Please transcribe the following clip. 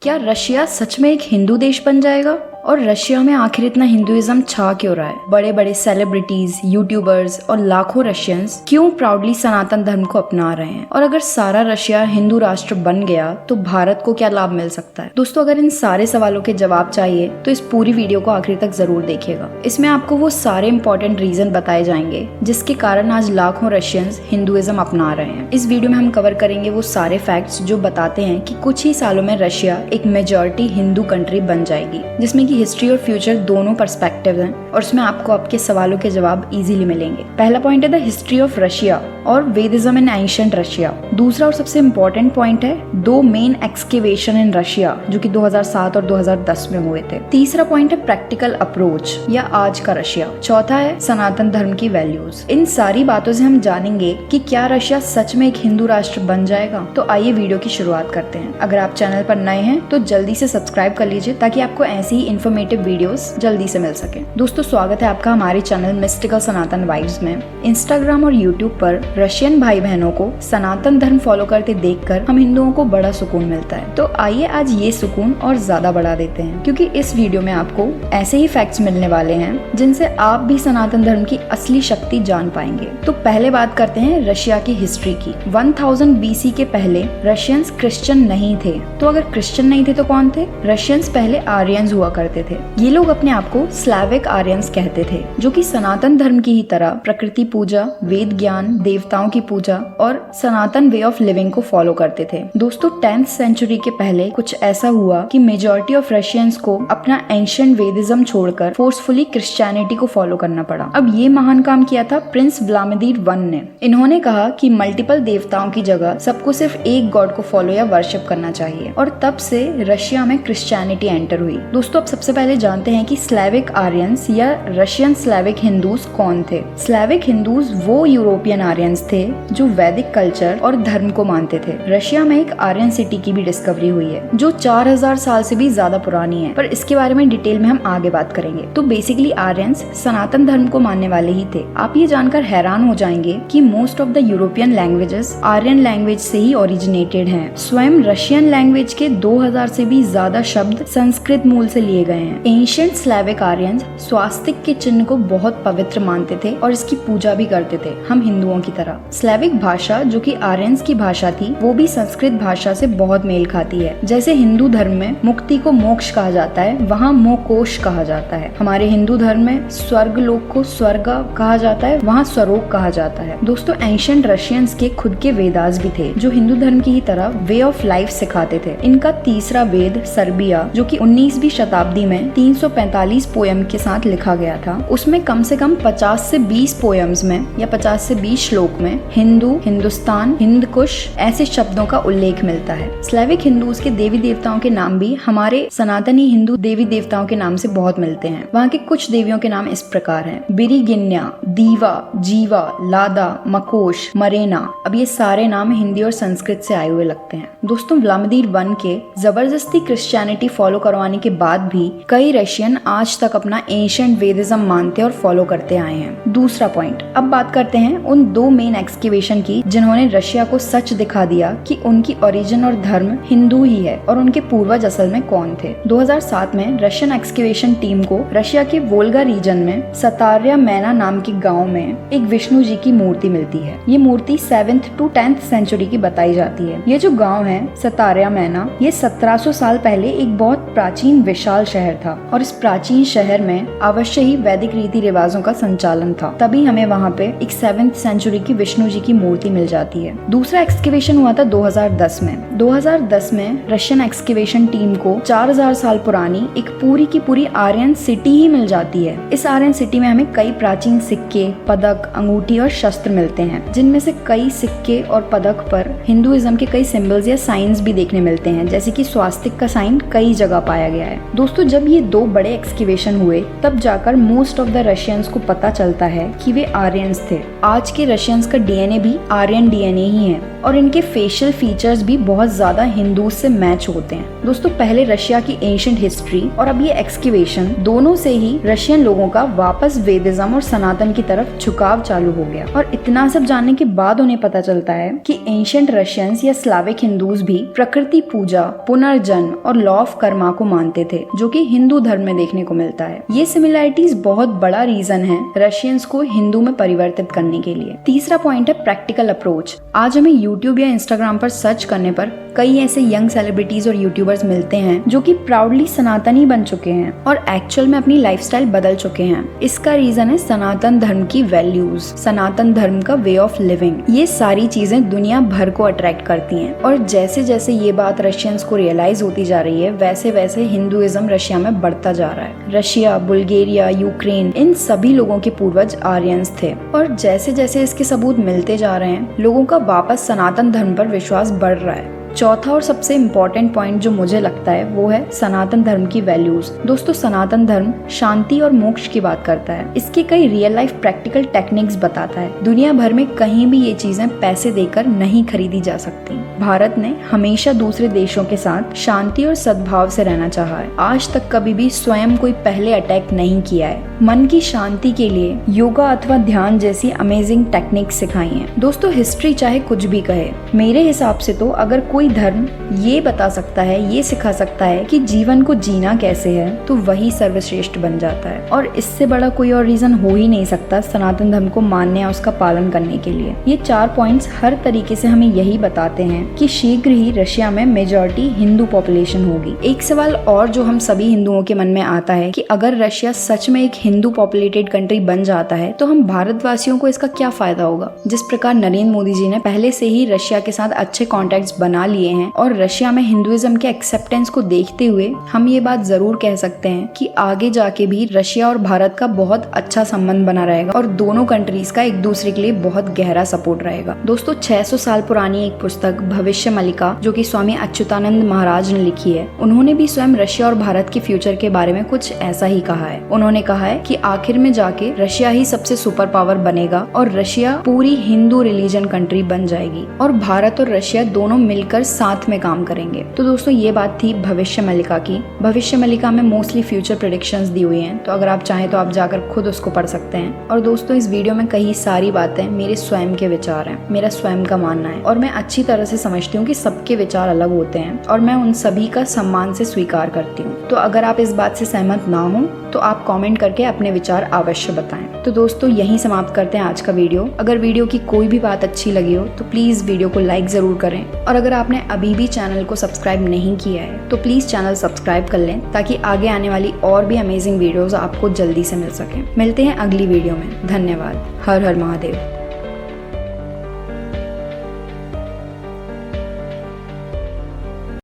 क्या रशिया सच में एक हिंदू देश बन जाएगा? और रशिया में आखिर इतना हिंदुइज्म छा क्यों रहा है? बड़े बड़े सेलिब्रिटीज, यूट्यूबर्स और लाखों रशियंस क्यों प्राउडली सनातन धर्म को अपना रहे हैं? और अगर सारा रशिया हिंदू राष्ट्र बन गया तो भारत को क्या लाभ मिल सकता है? दोस्तों, अगर इन सारे सवालों के जवाब चाहिए तो इस पूरी वीडियो को आखिर तक जरूर देखिएगा। इसमें आपको वो सारे इंपॉर्टेंट रीजन बताए जाएंगे जिसके कारण आज लाखों रशियंस हिंदुइज्म अपना रहे हैं। इस वीडियो में हम कवर करेंगे वो सारे फैक्ट्स जो बताते हैं कि कुछ ही सालों में रशिया एक मेजॉरिटी हिंदू कंट्री बन जाएगी, जिसमें कि हिस्ट्री और फ्यूचर दोनों पर्सपेक्टिव हैं और उसमें आपको आपके सवालों के जवाब इजीली मिलेंगे। पहला पॉइंट है द हिस्ट्री ऑफ रशिया और वेदिज्म इन एंशिएंट रशिया। दूसरा और सबसे इम्पोर्टेंट पॉइंट है दो मेन एक्सकेवेशन इन रशिया जो कि 2007 और 2010 में हुए थे। तीसरा पॉइंट है प्रैक्टिकल अप्रोच या आज का रशिया। चौथा है सनातन धर्म की वैल्यूज। इन सारी बातों से हम जानेंगे कि क्या रशिया सच में एक हिंदू राष्ट्र बन जाएगा। तो आइए वीडियो की शुरुआत करते हैं। अगर आप चैनल पर नए हैं तो जल्दी से सब्सक्राइब कर लीजिए ताकि आपको ऐसी ही इन्फॉर्मेटिव वीडियोस जल्दी से मिल सके। दोस्तों, स्वागत है आपका हमारे चैनल मिस्टिकल सनातन वाइब्स में। इंस्टाग्राम और यूट्यूब पर रशियन भाई बहनों को सनातन धर्म फॉलो करते देखकर हम हिंदुओं को बड़ा सुकून मिलता है। तो आइए आज ये सुकून और ज्यादा बढ़ा देते हैं, क्योंकि इस वीडियो में आपको ऐसे ही फैक्ट्स मिलने वाले हैं जिनसे आप भी सनातन धर्म की असली शक्ति जान पाएंगे। तो पहले बात करते हैं रशिया की हिस्ट्री की। 1000 BC के पहले रशियंस क्रिश्चियन नहीं थे। तो अगर क्रिश्चियन नहीं थे तो कौन थे? रशियंस पहले आर्यंस हुआ करते थे। ये लोग अपने आप को स्लाविक आर्यंस कहते थे, जो कि सनातन धर्म की ही तरह प्रकृति पूजा, वेद ज्ञान, देवताओं की पूजा और सनातन वे ऑफ लिविंग को फॉलो करते थे। दोस्तों, 10th सेंचुरी के पहले कुछ ऐसा हुआ कि मेजॉरिटी ऑफ रशियंस को अपना एंशिएंट वेदिज्म छोड़कर फोर्सफुली क्रिश्चियनिटी को फॉलो करना पड़ा। अब ये महान काम किया था प्रिंस व्लादिमीर I ने। इन्होंने कहा कि मल्टीपल देवताओं की जगह सबको सिर्फ एक गॉड को फॉलो या वर्शिप करना चाहिए, और तब से रशिया में क्रिश्चियनिटी एंटर हुई। दोस्तों, अब सबसे पहले जानते हैं कि स्लाविक आर्यंस या रशियन स्लाविक हिंदूज कौन थे। स्लाविक हिंदूज वो यूरोपियन आर्यंस थे जो वैदिक कल्चर और धर्म को मानते थे। रशिया में एक आर्यन सिटी की भी डिस्कवरी हुई है जो 4000 साल से भी ज्यादा पुरानी है, पर इसके बारे में डिटेल में हम आगे बात करेंगे। तो बेसिकली आर्यंस सनातन धर्म को मानने वाले ही थे। आप ये जानकर हैरान हो जाएंगे कि most of the European languages Aryan language से ही ओरिजिनेटेड हैं। स्वयं रशियन लैंग्वेज के 2000 से भी ज्यादा शब्द संस्कृत मूल से लिए गए हैं। एंशिएंट स्लाविक आर्यंस स्वास्तिक के चिन्ह को बहुत पवित्र मानते थे और इसकी पूजा भी करते थे, हम हिंदुओं की तरह। स्लाविक भाषा जो कि आर्यंस की भाषा थी, वो भी संस्कृत भाषा से बहुत मेल खाती है। जैसे हिंदू धर्म में मुक्ति को मोक्ष कहा जाता है, वहाँ मोकोश कहा जाता है। हमारे हिंदू धर्म में स्वर्ग लोक को स्वर्ग कहा जाता है, वहाँ स्वरोग कहा जाता है। दोस्तों, एंशिएंट रशियंस के खुद के वेदास भी थे जो हिंदू धर्म की ही तरह वे ऑफ लाइफ सिखाते थे। इनका तीसरा वेद सर्बिया, जो कि 19वीं शताब्दी में 345 पोयम के साथ लिखा गया था, उसमें कम से कम 50 से 20 पोयम्स में या 50 से 20 श्लोक में हिंदू, हिंदुस्तान, हिंद कुश ऐसे शब्दों का उल्लेख मिलता है। स्लाविक हिंदूज के देवी देवताओं के नाम भी हमारे सनातनी हिंदू देवी देवताओं के नाम से बहुत मिलते हैं। वहाँ के कुछ देवियों के नाम इस प्रकार हैं: बिरिगिन्या, दीवा, जीवा, लादा, मकोश, मरेना। अब ये सारे नाम हिंदी और संस्कृत से आए हुए लगते हैं। दोस्तों, व्लादिमीर I के जबरदस्ती क्रिश्चियनिटी फॉलो करवाने के बाद भी कई रशियन आज तक अपना एंशिएंट वेदिज्म मानते और फॉलो करते आए हैं। दूसरा पॉइंट, अब बात करते हैं उन दो मेन एक्सकेवेशन की जिन्होंने रशिया को सच दिखा दिया कि उनकी ओरिजिन और धर्म हिंदू ही है और उनके पूर्वज असल में कौन थे। 2007 में रशियन एक्सकेवेशन टीम को रशिया के वोल्गा रीजन में सतार्या मैना नाम के गाँव में एक विष्णु जी की मूर्ति मिलती है। ये मूर्ति 7th to 10th सेंचुरी की बताई जाती है। ये जो गाँव है सतार्या मैना, ये 1700 साल पहले एक बहुत प्राचीन विशाल शहर था और इस प्राचीन शहर में अवश्य ही वैदिक रीति रिवाजों का संचालन था। तभी हमें वहाँ पे एक 7th सेंचुरी की विष्णु जी की मूर्ति मिल जाती है। दूसरा एक्सकेवेशन हुआ था 2010 में। 2010 में रशियन एक्सकेवेशन टीम को 4000 साल पुरानी एक पूरी की पूरी आर्यन सिटी ही मिल जाती है। इस आर्यन सिटी में हमें कई प्राचीन सिक्के, पदक, अंगूठी और शस्त्र मिलते हैं, जिनमें से कई सिक्के और पदक पर हिंदुइज्म के कई सिंबल्स या साइंस भी देखने मिलते हैं, जैसे कि स्वास्तिक का साइन कई जगह पाया गया है। दोस्तों, जब ये दो बड़े एक्सकेवेशन हुए तब जाकर मोस्ट ऑफ द रशियंस को पता चलता है कि वे आर्यंस थे। आज के रशियंस का DNA भी आर्यन DNA ही है। और इनके फेशियल फीचर्स भी बहुत ज्यादा हिंदू से मैच होते हैं। दोस्तों पहले रशिया की एंशिएंट हिस्ट्री और अब ये एक्सकेवेशन दोनों से ही रशियन लोगों का वापस वेदिज्म और सनातन की तरफ झुकाव चालू हो गया। और इतना सब जानने के बाद उन्हें पता चलता है कि एंशिएंट रशियंस या स्लाविक हिंदूज भी प्रकृति पूजा, पुनर्जन्म और लॉ ऑफ कर्मा को मानते थे, जो कि हिंदू धर्म में देखने को मिलता है। ये सिमिलैरिटीज बहुत बड़ा रीजन है रशियंस को हिंदू में परिवर्तित करने के लिए। तीसरा पॉइंट है प्रैक्टिकल अप्रोच। आज हमें यूट्यूब या इंस्टाग्राम पर सर्च करने पर कई ऐसे यंग सेलिब्रिटीज और यूट्यूबर्स मिलते हैं जो कि प्राउडली सनातनी बन चुके हैं और एक्चुअल में अपनी लाइफस्टाइल बदल चुके हैं। इसका रीजन है सनातन धर्म की वैल्यूज, सनातन धर्म का वे ऑफ लिविंग। ये सारी चीजें दुनिया भर को अट्रैक्ट करती हैं और जैसे जैसे ये बात रशियंस को रियलाइज होती जा रही है वैसे वैसे हिंदुइज्म रशिया में बढ़ता जा रहा है। रशिया, बुल्गारिया, यूक्रेन, इन सभी लोगों के पूर्वज आर्यंस थे और जैसे जैसे इसके सबूत मिलते जा रहे हैं लोगों का वापस सनातन धर्म पर विश्वास बढ़ रहा है। चौथा और सबसे इम्पोर्टेंट पॉइंट जो मुझे लगता है वो है सनातन धर्म की वैल्यूज। दोस्तों सनातन धर्म शांति और मोक्ष की बात करता है। इसके कई रियल लाइफ प्रैक्टिकल टेक्निक्स बताता है। दुनिया भर में कहीं भी ये चीजें पैसे देकर नहीं खरीदी जा सकती। भारत ने हमेशा दूसरे देशों के साथ शांति और सद्भाव से रहना चाहा है। आज तक कभी भी स्वयं कोई पहले अटैक नहीं किया है। मन की शांति के लिए योगा अथवा ध्यान जैसी अमेजिंग टेक्निक सिखाई हैं। दोस्तों हिस्ट्री चाहे कुछ भी कहे, मेरे हिसाब से तो अगर कोई धर्म ये बता सकता है, ये सिखा सकता है कि जीवन को जीना कैसे है, तो वही सर्वश्रेष्ठ बन जाता है। और इससे बड़ा कोई और रीजन हो ही नहीं सकता सनातन धर्म को मानने या उसका पालन करने के लिए। ये 4 पॉइंट्स हर तरीके से हमें यही बताते हैं कि शीघ्र ही रशिया में मेजॉरिटी हिंदू पॉपुलेशन होगी। एक सवाल और जो हम सभी हिंदुओं के मन में आता है कि अगर रशिया सच में एक हिंदू पॉपुलेटेड कंट्री बन जाता है तो हम भारतवासियों को इसका क्या फायदा होगा। जिस प्रकार नरेंद्र मोदी जी ने पहले से ही रशिया के साथ अच्छे कॉन्टेक्ट्स बना लिए हैं और रशिया में हिंदुइज्म के एक्सेप्टेंस को देखते हुए हम ये बात जरूर कह सकते हैं कि आगे जाके भी रशिया और भारत का बहुत अच्छा संबंध बना रहेगा और दोनों कंट्रीज का एक दूसरे के लिए बहुत गहरा सपोर्ट रहेगा। दोस्तों 600 साल पुरानी एक पुस्तक भविष्य मल्लिका जो कि स्वामी अच्युतानंद महाराज ने लिखी है, उन्होंने भी स्वयं रशिया और भारत के फ्यूचर के बारे में कुछ ऐसा ही कहा है। उन्होंने कहा है कि आखिर में जाके रशिया ही सबसे सुपर पावर बनेगा और रशिया पूरी हिंदू रिलीजन कंट्री बन जाएगी और भारत और रशिया दोनों मिलकर साथ में काम करेंगे। तो दोस्तों ये बात थी भविष्य मल्लिका की। भविष्य मल्लिका में मोस्टली फ्यूचर प्रेडिक्शंस दी हुई हैं, तो अगर आप चाहें तो आप जाकर खुद उसको पढ़ सकते हैं। और दोस्तों इस वीडियो में कही सारी बातें मेरे स्वयं के विचार हैं, मेरा स्वयं का मानना है और मैं अच्छी तरह से समझती हूँ कि सबके विचार अलग होते हैं और मैं उन सभी का सम्मान से स्वीकार करती हूँ। तो अगर आप इस बात से सहमत ना हो तो आप कमेंट करके अपने विचार अवश्य बताएं। तो दोस्तों यहीं समाप्त करते हैं आज का वीडियो। अगर वीडियो की कोई भी बात अच्छी लगी हो तो प्लीज वीडियो को लाइक जरूर करें और अगर आपने अभी भी चैनल को सब्सक्राइब नहीं किया है तो प्लीज चैनल सब्सक्राइब कर लें ताकि आगे आने वाली और भी अमेजिंग वीडियोस आपको जल्दी से मिल सके। मिलते हैं अगली वीडियो में। धन्यवाद। हर हर महादेव।